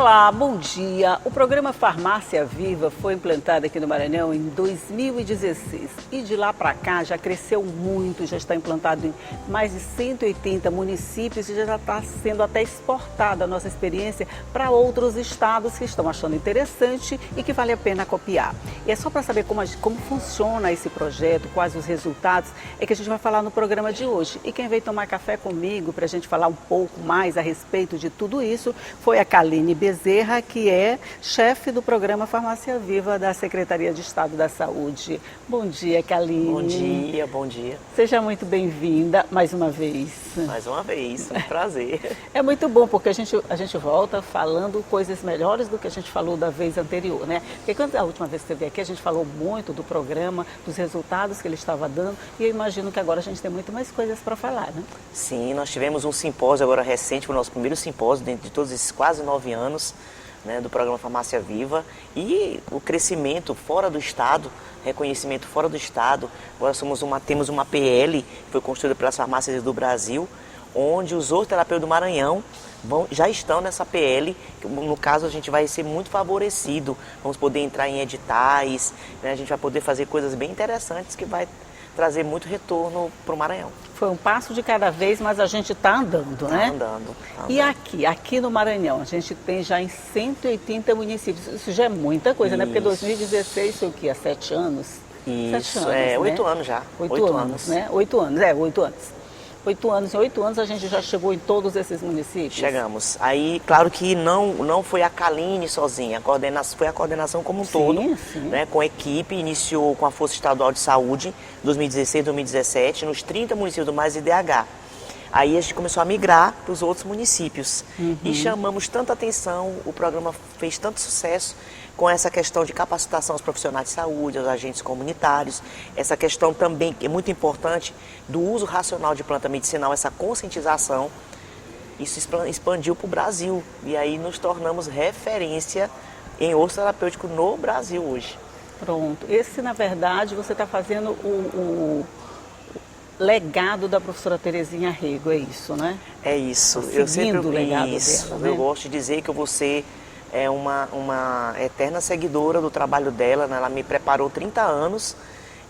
Olá, bom dia. O programa Farmácia Viva foi implantado aqui no Maranhão em 2016 e de lá para cá já cresceu muito, já está implantado em mais de 180 municípios e já está sendo até exportada a nossa experiência para outros estados que estão achando interessante e que vale a pena copiar. E é só para saber como funciona esse projeto, quais os resultados, é que a gente vai falar no programa de hoje. E quem veio tomar café comigo para a gente falar um pouco mais a respeito de tudo isso foi a Kaline Bezerra, que é chefe do programa Farmácia Viva da Secretaria de Estado da Saúde. Bom dia, Kaline. Bom dia, bom dia. Seja muito bem-vinda mais uma vez. Mais uma vez, um prazer. É muito bom, porque a gente volta falando coisas melhores do que a gente falou da vez anterior, né? Porque quando a última vez que esteve aqui, a gente falou muito do programa, dos resultados que ele estava dando, e eu imagino que agora a gente tem muito mais coisas para falar, né? Sim, nós tivemos um simpósio agora recente, foi o nosso primeiro simpósio dentro de todos esses quase 9 anos, né, do programa Farmácia Viva, e o crescimento fora do estado, reconhecimento fora do estado. Agora temos uma PL que foi construída pelas farmácias do Brasil, onde os zooterapeutas do Maranhão já estão nessa PL, que no caso a gente vai ser muito favorecido, vamos poder entrar em editais, né, a gente vai poder fazer coisas bem interessantes que vai trazer muito retorno para o Maranhão. Foi um passo de cada vez, mas a gente está andando, né? Está andando. E aqui no Maranhão, a gente tem já em 180 municípios. Isso já é muita coisa, né? Porque 2016 foi o quê? Há 7 anos? Isso, 7 anos, 8 né? anos já. 8 anos, né? 8 anos, 8 anos. 8 anos, em 8 anos a gente já chegou em todos esses municípios? Chegamos. Aí, claro que não foi a Kaline sozinha, foi a coordenação como um todo, né, com a equipe, iniciou com a Força Estadual de Saúde, 2016, 2017, nos 30 municípios do Mais IDH. Aí a gente começou a migrar para os outros municípios e chamamos tanta atenção, o programa fez tanto sucesso com essa questão de capacitação aos profissionais de saúde, aos agentes comunitários, essa questão também, que é muito importante, do uso racional de planta medicinal, essa conscientização, isso expandiu para o Brasil e aí nos tornamos referência em osso terapêutico no Brasil hoje. Pronto, esse na verdade você está fazendo o legado da professora Terezinha Rego, é isso, né? É isso, eu sempre o legado isso, dela, né? Eu gosto de dizer que eu vou ser uma eterna seguidora do trabalho dela, né? Ela me preparou 30 anos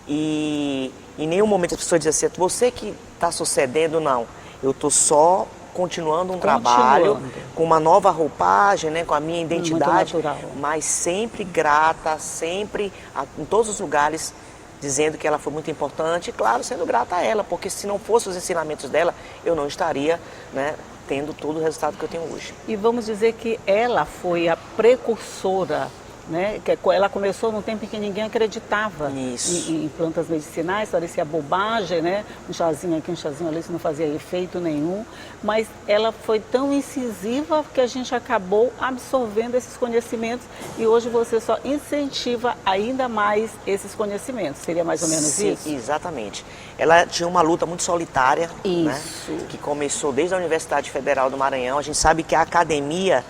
e em nenhum momento as pessoas dizem assim, você que está sucedendo, não. Eu estou só continuando um trabalho com uma nova roupagem, né? Com a minha identidade, mas sempre grata, sempre em todos os lugares, dizendo que ela foi muito importante e, claro, sendo grata a ela, porque se não fossem os ensinamentos dela, eu não estaria, né, tendo todo o resultado que eu tenho hoje. E vamos dizer que ela foi a precursora, né? Que ela começou num tempo em que ninguém acreditava em plantas medicinais, parecia bobagem, né? Um chazinho aqui, um chazinho ali, isso não fazia efeito nenhum, mas ela foi tão incisiva que a gente acabou absorvendo esses conhecimentos e hoje você só incentiva ainda mais esses conhecimentos, seria mais ou menos isso? Sim, exatamente. Ela tinha uma luta muito solitária, né? Que começou desde a Universidade Federal do Maranhão. A gente sabe que a academia,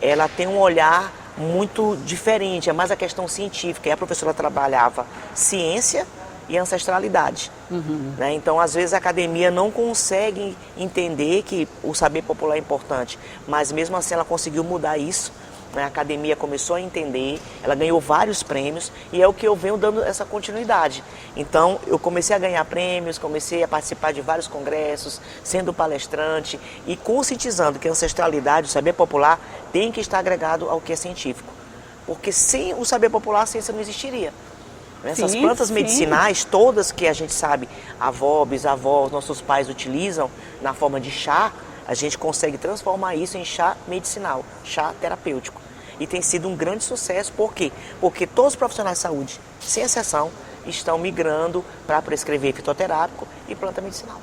ela tem um olhar muito diferente, é mais a questão científica, e a professora trabalhava ciência e ancestralidade. Né? Então, às vezes, a academia não consegue entender que o saber popular é importante, mas mesmo assim ela conseguiu mudar isso. A academia começou a entender, ela ganhou vários prêmios e é o que eu venho dando essa continuidade. Então, eu comecei a ganhar prêmios, comecei a participar de vários congressos, sendo palestrante e conscientizando que a ancestralidade, o saber popular, tem que estar agregado ao que é científico. Porque sem o saber popular, a ciência não existiria. Essas plantas medicinais, todas que a gente sabe, avó, bisavó, nossos pais utilizam na forma de chá, a gente consegue transformar isso em chá medicinal, chá terapêutico. E tem sido um grande sucesso, por quê? Porque todos os profissionais de saúde, sem exceção, estão migrando para prescrever fitoterápico e planta medicinal.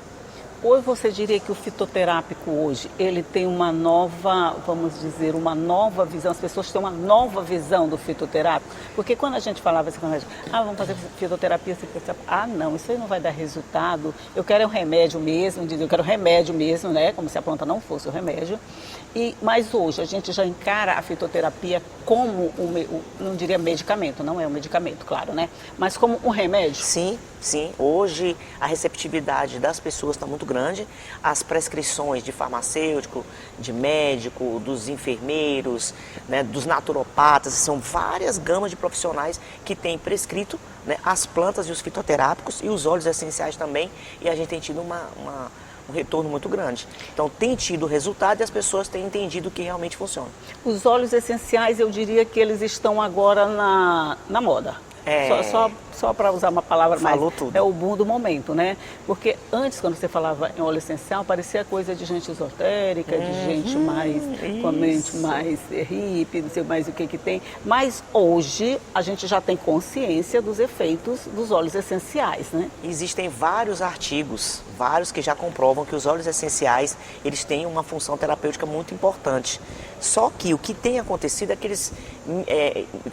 Ou você diria que o fitoterápico hoje, ele tem uma nova, vamos dizer, uma nova visão, as pessoas têm uma nova visão do fitoterápico? Porque quando a gente falava assim, vamos fazer fitoterapia, não, isso aí não vai dar resultado, eu quero um remédio mesmo, eu quero remédio mesmo, né, como se a planta não fosse o remédio. Mas hoje a gente já encara a fitoterapia como, não diria medicamento, não é um medicamento, claro, né, mas como um remédio? Sim, sim. Hoje a receptividade das pessoas está muito grande, as prescrições de farmacêutico, de médico, dos enfermeiros, né, dos naturopatas, são várias gamas de profissionais que têm prescrito, né, as plantas e os fitoterápicos e os óleos essenciais também, e a gente tem tido um retorno muito grande. Então tem tido resultado e as pessoas têm entendido que realmente funciona. Os óleos essenciais, eu diria que eles estão agora na moda. Só para usar uma palavra mais, tudo. É o boom do momento, né? Porque antes, quando você falava em óleo essencial, parecia coisa de gente esotérica, de gente mais, com a mente mais hippie, não sei mais o que tem. Mas hoje a gente já tem consciência dos efeitos dos óleos essenciais, né? Existem vários artigos, vários que já comprovam que os óleos essenciais, eles têm uma função terapêutica muito importante. Só que o que tem acontecido é que eles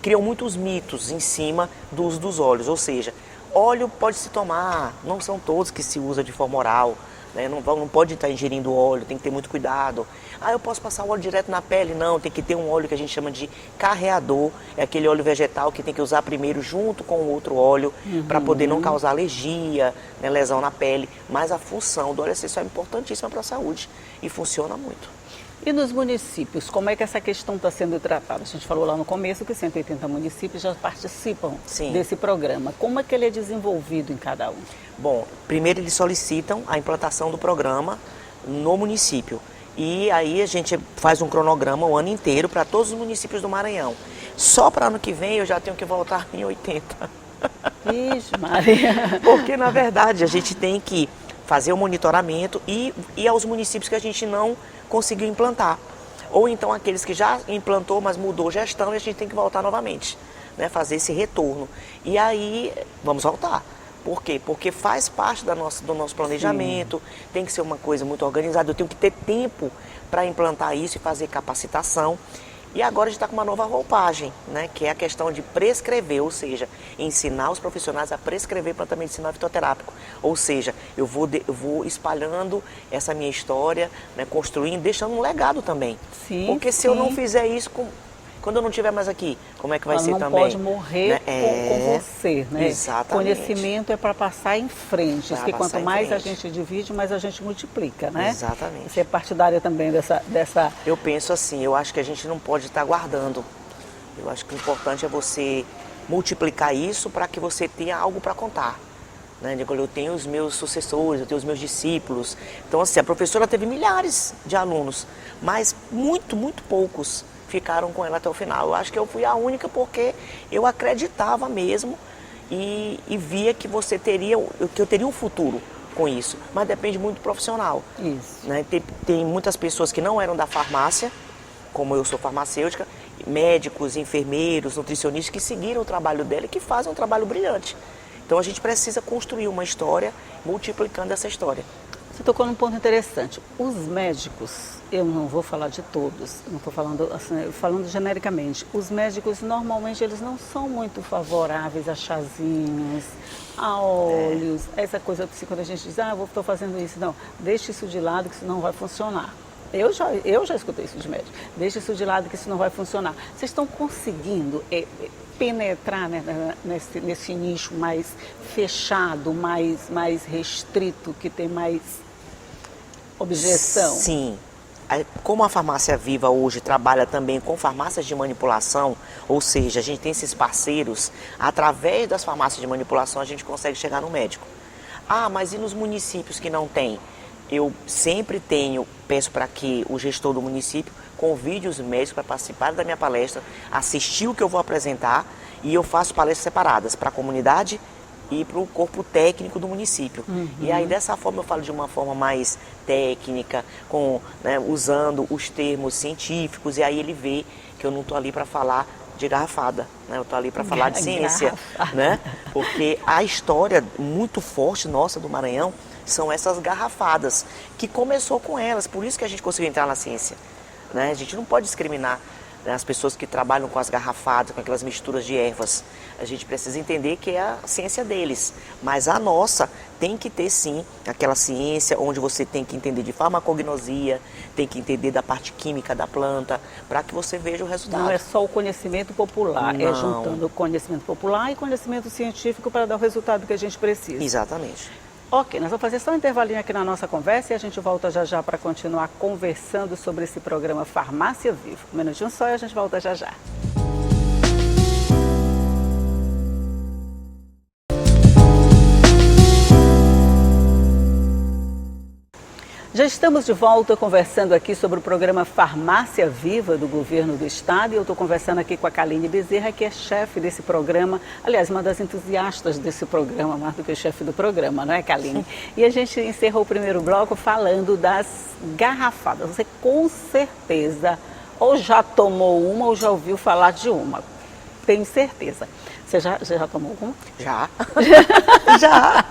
criam muitos mitos em cima do uso dos óleos, ou seja, óleo pode se tomar, não são todos que se usa de forma oral, né? Não pode estar ingerindo óleo, tem que ter muito cuidado. Eu posso passar o óleo direto na pele? Não, tem que ter um óleo que a gente chama de carreador, é aquele óleo vegetal que tem que usar primeiro junto com o outro óleo, para poder não causar alergia, né, lesão na pele, mas a função do óleo essencial é importantíssima para a saúde e funciona muito. E nos municípios, como é que essa questão está sendo tratada? A gente falou lá no começo que 180 municípios já participam desse programa. Como é que ele é desenvolvido em cada um? Bom, primeiro eles solicitam a implantação do programa no município. E aí a gente faz um cronograma o ano inteiro para todos os municípios do Maranhão. Só para ano que vem eu já tenho que voltar em 80. Ixi, Maria. Porque, na verdade, a gente tem que fazer o monitoramento e ir aos municípios que a gente não conseguiu implantar. Ou então aqueles que já implantou, mas mudou gestão e a gente tem que voltar novamente, né? Fazer esse retorno. E aí, vamos voltar. Por quê? Porque faz parte do nosso planejamento, tem que ser uma coisa muito organizada, eu tenho que ter tempo para implantar isso e fazer capacitação. E agora a gente está com uma nova roupagem, né, que é a questão de prescrever, ou seja, ensinar os profissionais a prescrever plantamento medicinal fitoterápico. Ou seja, eu vou espalhando essa minha história, né, construindo, deixando um legado também. Porque se eu não fizer isso, quando eu não estiver mais aqui, como é que vai ser também? Não pode morrer, né, com você, né? Exatamente. Conhecimento é para passar em frente. Porque quanto mais a gente divide, mais a gente multiplica, né? Exatamente. Você é partidária também dessa... Eu penso assim, eu acho que a gente não pode estar guardando. Eu acho que o importante é você multiplicar isso para que você tenha algo para contar. Né? Eu tenho os meus sucessores, eu tenho os meus discípulos. Então, assim, a professora teve milhares de alunos, mas muito poucos ficaram com ela até o final. Eu acho que eu fui a única porque eu acreditava mesmo e via que eu teria um futuro com isso, mas depende muito do profissional. Isso. Né? Tem muitas pessoas que não eram da farmácia, como eu sou farmacêutica, médicos, enfermeiros, nutricionistas que seguiram o trabalho dela e que fazem um trabalho brilhante. Então a gente precisa construir uma história multiplicando essa história. Você tocou num ponto interessante. Os médicos, eu não vou falar de todos, não estou falando assim, falando genericamente. Os médicos normalmente eles não são muito favoráveis a chazinhos, a óleos, essa coisa assim, quando a gente diz, estou fazendo isso, não, deixe isso de lado que isso não vai funcionar. Eu já escutei isso de médico. Deixe isso de lado que isso não vai funcionar. Vocês estão conseguindo penetrar, né, nesse nicho mais fechado, mais restrito, que tem mais objeção? Sim. Como a Farmácia Viva hoje trabalha também com farmácias de manipulação, ou seja, a gente tem esses parceiros, através das farmácias de manipulação a gente consegue chegar no médico. Mas e nos municípios que não tem? Eu sempre peço para que o gestor do município convide os médicos para participar da minha palestra, assistir o que eu vou apresentar, e eu faço palestras separadas para a comunidade e para o corpo técnico do município. E aí dessa forma eu falo de uma forma mais técnica, usando os termos científicos, e aí ele vê que eu não estou ali para falar de garrafada, né? Eu estou ali para falar de ciência, né? Porque a história muito forte nossa do Maranhão são essas garrafadas, que começou com elas, por isso que a gente conseguiu entrar na ciência, né? A gente não pode discriminar, né, as pessoas que trabalham com as garrafadas, com aquelas misturas de ervas. A gente precisa entender que é a ciência deles, mas a nossa tem que ter sim aquela ciência onde você tem que entender de farmacognosia, tem que entender da parte química da planta, para que você veja o resultado. Não é só o conhecimento popular, não. É juntando o conhecimento popular e conhecimento científico para dar o resultado que a gente precisa. Exatamente. Ok, nós vamos fazer só um intervalinho aqui na nossa conversa e a gente volta já já para continuar conversando sobre esse programa Farmácia Viva. Um minutinho só e a gente volta já já. Já estamos de volta conversando aqui sobre o programa Farmácia Viva do Governo do Estado e eu estou conversando aqui com a Kaline Bezerra, que é chefe desse programa, aliás, uma das entusiastas desse programa, mais do que chefe do programa, não é, Kaline? E a gente encerrou o primeiro bloco falando das garrafadas. Você com certeza ou já tomou uma ou já ouviu falar de uma, tenho certeza. Você já tomou alguma? Já. Já.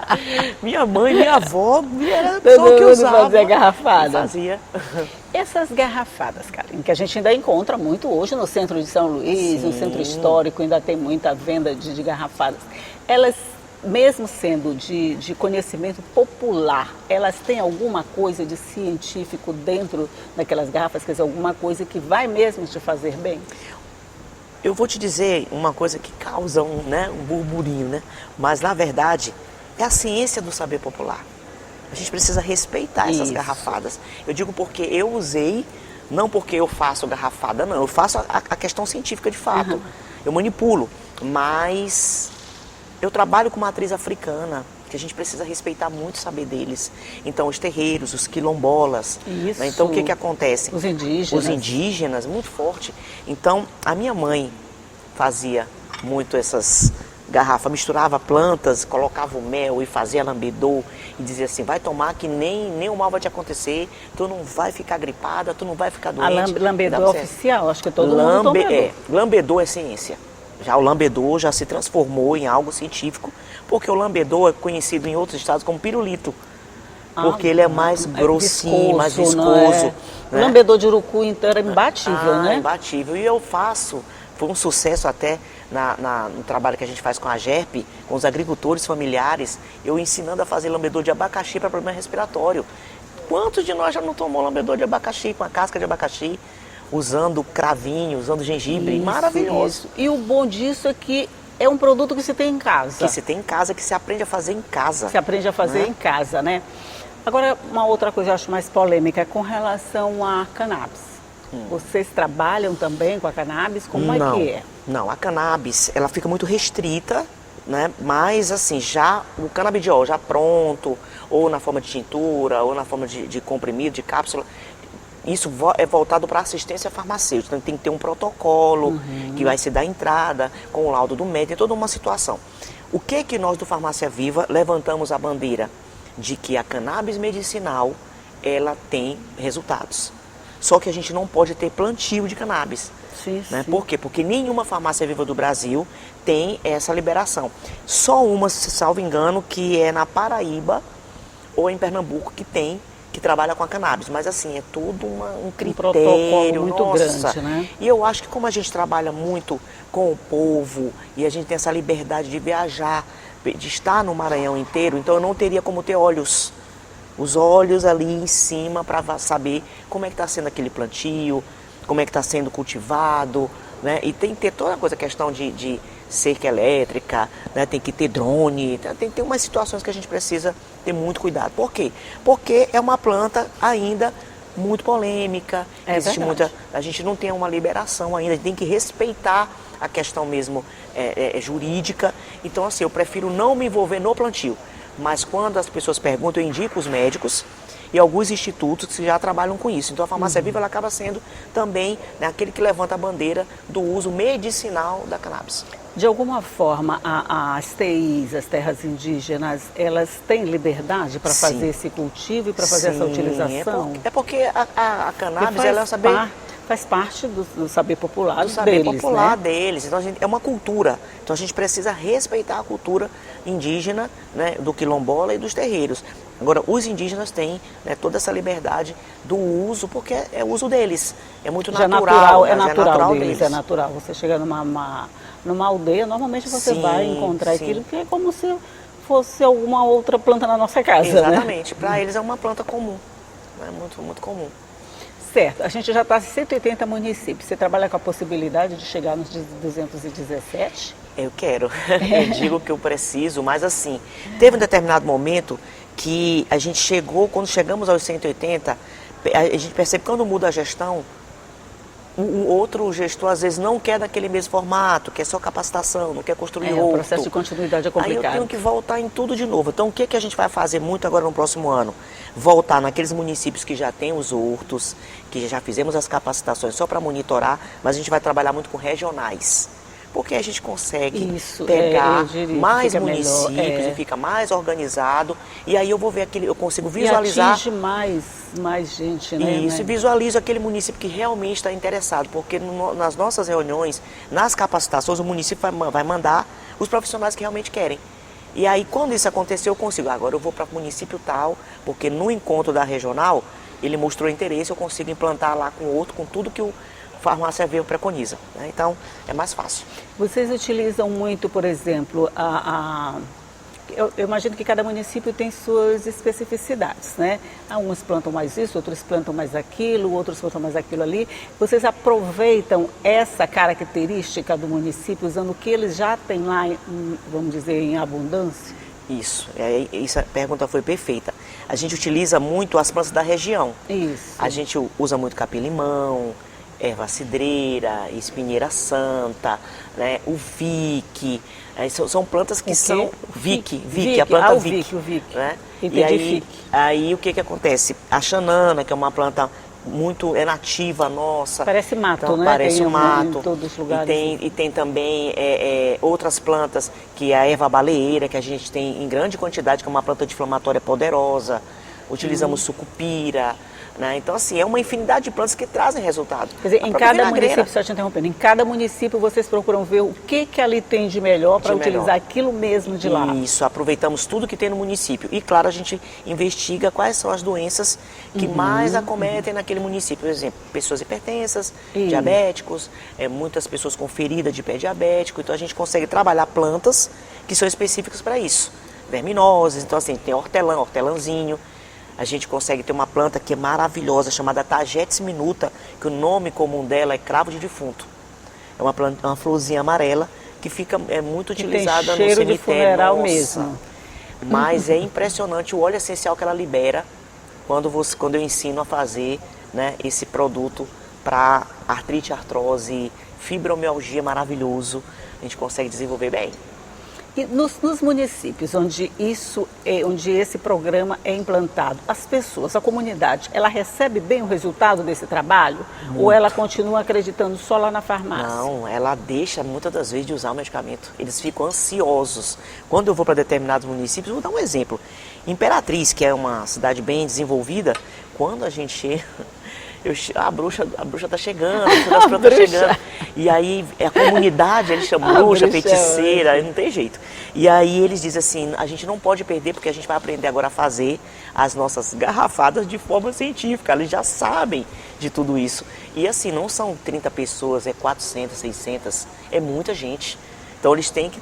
Minha mãe, minha avó, era só o que usava. Fazia garrafada. Fazia. Essas garrafadas, Kaline, que a gente ainda encontra muito hoje no centro de São Luís, no centro histórico, ainda tem muita venda de garrafadas. Elas, mesmo sendo de conhecimento popular, elas têm alguma coisa de científico dentro daquelas garrafas, quer dizer, alguma coisa que vai mesmo te fazer bem? Eu vou te dizer uma coisa que causa um burburinho, né? Mas, na verdade, é a ciência do saber popular. A gente precisa respeitar essas garrafadas. Eu digo porque eu usei, não porque eu faço garrafada, não. Eu faço a questão científica de fato. Eu manipulo, mas eu trabalho com matriz africana, que a gente precisa respeitar muito o saber deles. Então, os terreiros, os quilombolas. Isso. Né? Então, o que acontece? Os indígenas. Os indígenas, muito forte. Então, a minha mãe fazia muito essas garrafas, misturava plantas, colocava o mel e fazia lambedor e dizia assim, vai tomar que nem o mal vai te acontecer, tu não vai ficar gripada, tu não vai ficar doente. A lambedor é oficial, acho que todo mundo toma. Lambedor é ciência. Já o lambedor já se transformou em algo científico, porque o lambedor é conhecido em outros estados como pirulito. Porque ele é mais grossinho, viscoso, mais viscoso. Né? O lambedor de urucu, então, era imbatível, né? Imbatível. E eu faço, foi um sucesso até no trabalho que a gente faz com a GERP, com os agricultores familiares, eu ensinando a fazer lambedor de abacaxi para problema respiratório. Quantos de nós já não tomou lambedor de abacaxi, com a casca de abacaxi, usando cravinho, usando gengibre? Maravilhoso. Isso. E o bom disso é que é um produto que se tem em casa. Que se tem em casa, que se aprende a fazer em casa. Se aprende a fazer em casa, né? Agora, uma outra coisa que eu acho mais polêmica é com relação a cannabis. Vocês trabalham também com a cannabis? Como é que é? Não, a cannabis, ela fica muito restrita, né? Mas, assim, já o canabidiol já pronto, ou na forma de tintura, ou na forma de comprimido, de cápsula, isso é voltado para assistência farmacêutica. Então, tem que ter um protocolo que vai se dar entrada com o laudo do médico, tem toda uma situação. O que nós do Farmácia Viva levantamos a bandeira? De que a cannabis medicinal, ela tem resultados. Só que a gente não pode ter plantio de cannabis. Sim, né? sim. Por quê? Porque nenhuma farmácia viva do Brasil tem essa liberação. Só uma, se salvo engano, que é na Paraíba ou em Pernambuco que trabalha com a cannabis. Mas assim, é tudo um critério. Protocolo muito grande, né? E eu acho que como a gente trabalha muito com o povo e a gente tem essa liberdade de viajar, de estar no Maranhão inteiro, então eu não teria como ter olhos. Os olhos ali em cima para saber como é que está sendo aquele plantio, como é que está sendo cultivado, né? E tem que ter toda a coisa, questão de cerca elétrica, né? Tem que ter drone, tem que ter umas situações que a gente precisa ter muito cuidado. Por quê? Porque é uma planta ainda muito polêmica, existe muita, a gente não tem uma liberação ainda, a gente tem que respeitar a questão mesmo jurídica. Então assim, eu prefiro não me envolver no plantio. Mas quando as pessoas perguntam, eu indico os médicos e alguns institutos que já trabalham com isso. Então a Farmácia Viva ela acaba sendo também, né, aquele que levanta a bandeira do uso medicinal da cannabis. De alguma forma, as TIs, as terras indígenas, elas têm liberdade para fazer esse cultivo e para fazer essa utilização? É porque a cannabis ela é um saber... Faz parte do saber popular do saber deles, popular né? deles. Então é uma cultura. Então a gente precisa respeitar a cultura indígena, né, do quilombola e dos terreiros. Agora, os indígenas têm, né, toda essa liberdade do uso, porque é o uso deles. É muito natural. É natural deles, é natural. Você chega numa aldeia, normalmente você vai encontrar aquilo que é como se fosse alguma outra planta na nossa casa. Exatamente. Né? Para eles é uma planta comum. É muito, muito comum. Certo, a gente já está em 180 municípios. Você trabalha com a possibilidade de chegar nos 217? Eu quero. Eu digo que eu preciso, mas assim, teve um determinado momento que a gente chegou, quando chegamos aos 180, a gente percebe que quando muda a gestão, o outro gestor às vezes não quer daquele mesmo formato, quer só capacitação, não quer construir outro. O processo de continuidade é complicado. Aí eu tenho que voltar em tudo de novo. Então o que a gente vai fazer muito agora no próximo ano? Voltar naqueles municípios que já têm os hortos, que já fizemos as capacitações só para monitorar, mas a gente vai trabalhar muito com regionais. Porque a gente consegue pegar mais municípios e fica mais organizado. E aí eu vou ver eu consigo visualizar. E atinge mais gente, né? Isso, e visualizo aquele município que realmente está interessado. Porque nas nossas reuniões, nas capacitações, o município vai mandar os profissionais que realmente querem. E aí, quando isso aconteceu, eu consigo. Agora eu vou para o município tal, porque no encontro da regional, ele mostrou interesse, eu consigo implantar lá com outro, com tudo que o Farmácia Viva preconiza, né? Então é mais fácil. Vocês utilizam muito, por exemplo, eu imagino que cada município tem suas especificidades, né? Uns plantam mais isso, outros plantam mais aquilo, outros plantam mais aquilo ali. Vocês aproveitam essa característica do município usando o que eles já têm lá, vamos dizer, em abundância? Isso, essa pergunta foi perfeita. A gente utiliza muito as plantas da região. Isso. A gente usa muito capim-limão, erva cidreira, espinheira santa, né, o vique, são plantas que são vique, a planta vique. O vique. Né? E aí o que acontece? A xanana, que é uma planta muito nativa nossa. Parece mato, então, né? Parece um mato. Em todos os lugares. E tem também outras plantas, que é a erva baleeira, que a gente tem em grande quantidade, que é uma planta anti-inflamatória poderosa. Utilizamos sucupira. Né? Então, assim, é uma infinidade de plantas que trazem resultado. Quer dizer, em cada município, só te interrompendo, em cada município vocês procuram ver o que ali tem de melhor para utilizar aquilo mesmo de lá. Isso, aproveitamos tudo que tem no município. E, claro, a gente investiga quais são as doenças que mais acometem naquele município. Por exemplo, pessoas hipertensas, diabéticos, muitas pessoas com ferida de pé diabético. Então, a gente consegue trabalhar plantas que são específicas para isso. Verminoses, então, assim, tem hortelãzinho. A gente consegue ter uma planta que é maravilhosa, chamada Tagetes minuta, que o nome comum dela é cravo de defunto. É uma florzinha amarela que fica muito utilizada no cemitério. De funeral mesmo. Mas é impressionante o óleo essencial que ela libera quando eu ensino a fazer, né, esse produto para artrite, artrose, fibromialgia maravilhoso. A gente consegue desenvolver bem. E nos municípios onde esse programa é implantado, as pessoas, a comunidade, ela recebe bem o resultado desse trabalho? Muito. Ou ela continua acreditando só lá na farmácia? Não, ela deixa muitas das vezes de usar o medicamento. Eles ficam ansiosos. Quando eu vou para determinados municípios, vou dar um exemplo. Imperatriz, que é uma cidade bem desenvolvida, quando a gente chega... A bruxa tá chegando, as plantas chegando. E aí a comunidade, eles chamam bruxa, feiticeira, não tem jeito. E aí eles dizem assim, a gente não pode perder porque a gente vai aprender agora a fazer as nossas garrafadas de forma científica. Eles já sabem de tudo isso. E assim, não são 30 pessoas, é 400, 600, é muita gente. Então eles têm que,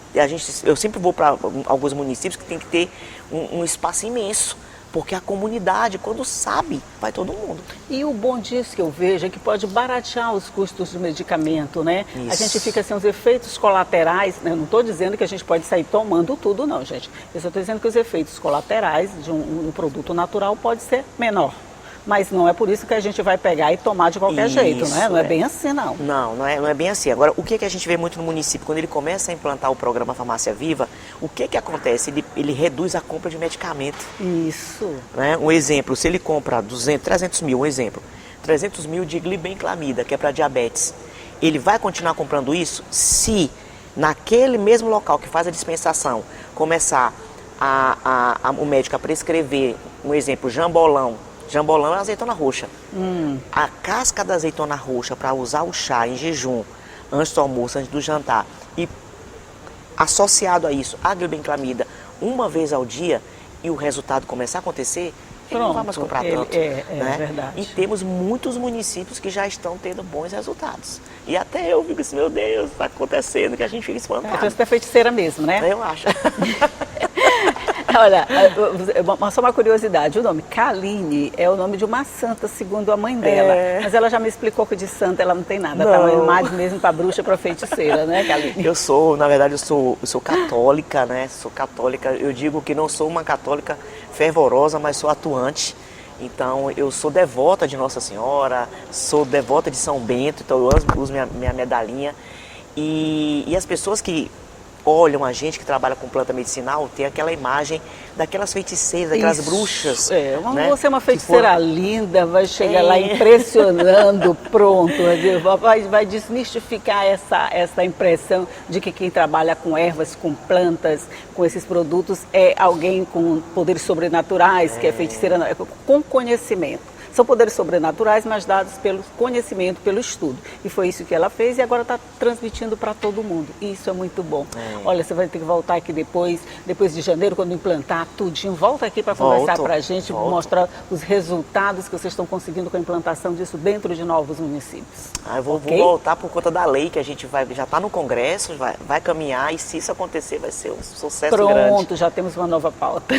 eu sempre vou para alguns municípios que tem que ter um espaço imenso. Porque a comunidade, quando sabe, vai todo mundo. E o bom disso que eu vejo é que pode baratear os custos do medicamento, né? Isso. A gente fica sem os efeitos colaterais, né? Eu não estou dizendo que a gente pode sair tomando tudo, não, gente. Eu só estou dizendo que os efeitos colaterais de um produto natural pode ser menor. Mas não é por isso que a gente vai pegar e tomar de qualquer jeito, né? Não é bem assim, não. Não é bem assim. Agora, o que a gente vê muito no município, quando ele começa a implantar o programa Farmácia Viva, o que acontece? Ele reduz a compra de medicamento. Isso. Né? Um exemplo, se ele compra 300 mil, um exemplo, 300 mil de glibenclamida, que é para diabetes, ele vai continuar comprando isso se naquele mesmo local que faz a dispensação começar o médico a prescrever, um exemplo, jambolão. Jambolão é azeitona roxa. A casca da azeitona roxa para usar o chá em jejum, antes do almoço, antes do jantar, e associado a isso, a glibenclamida, uma vez ao dia, e o resultado começar a acontecer, ele não vai mais comprar tanto. É verdade. E temos muitos municípios que já estão tendo bons resultados. E até eu fico assim, meu Deus, está acontecendo, que a gente fica espantado. Então você é feiticeira mesmo, né? Eu acho. Olha, só uma curiosidade, o nome Kaline é o nome de uma santa, segundo a mãe dela. Mas ela já me explicou que de santa ela não tem nada, tá mais mesmo para bruxa, para feiticeira, né, Kaline? Na verdade, eu sou católica, né? Sou católica, eu digo que não sou uma católica fervorosa, mas sou atuante. Então, eu sou devota de Nossa Senhora, sou devota de São Bento, então eu uso minha medalhinha. E as pessoas que olham a gente que trabalha com planta medicinal, tem aquela imagem daquelas feiticeiras, daquelas bruxas. Né? Você é uma feiticeira linda, vai chegar lá impressionando, pronto, vai desmistificar essa impressão de que quem trabalha com ervas, com plantas, com esses produtos é alguém com poderes sobrenaturais, que é feiticeira com conhecimento. São poderes sobrenaturais, mas dados pelo conhecimento, pelo estudo. E foi isso que ela fez e agora está transmitindo para todo mundo. E isso é muito bom. Olha, você vai ter que voltar aqui depois de janeiro, quando implantar tudinho. Volta aqui para conversar para a gente, mostrar os resultados que vocês estão conseguindo com a implantação disso dentro de novos municípios. Eu vou voltar por conta da lei que a gente já está no Congresso, vai caminhar e se isso acontecer vai ser um sucesso grande. Pronto, já temos uma nova pauta.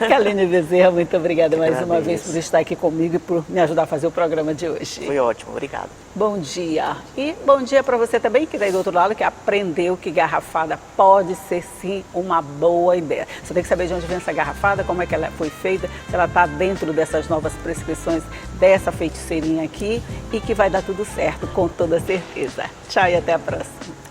Kaline Bezerra, muito obrigada mais uma vez por estar aqui comigo e por me ajudar a fazer o programa de hoje. Foi ótimo, obrigado. Bom dia. E bom dia para você também que está aí do outro lado, que aprendeu que garrafada pode ser sim uma boa ideia. Você tem que saber de onde vem essa garrafada, como é que ela foi feita, se ela está dentro dessas novas prescrições dessa feiticeirinha aqui e que vai dar tudo certo, com toda certeza. Tchau e até a próxima.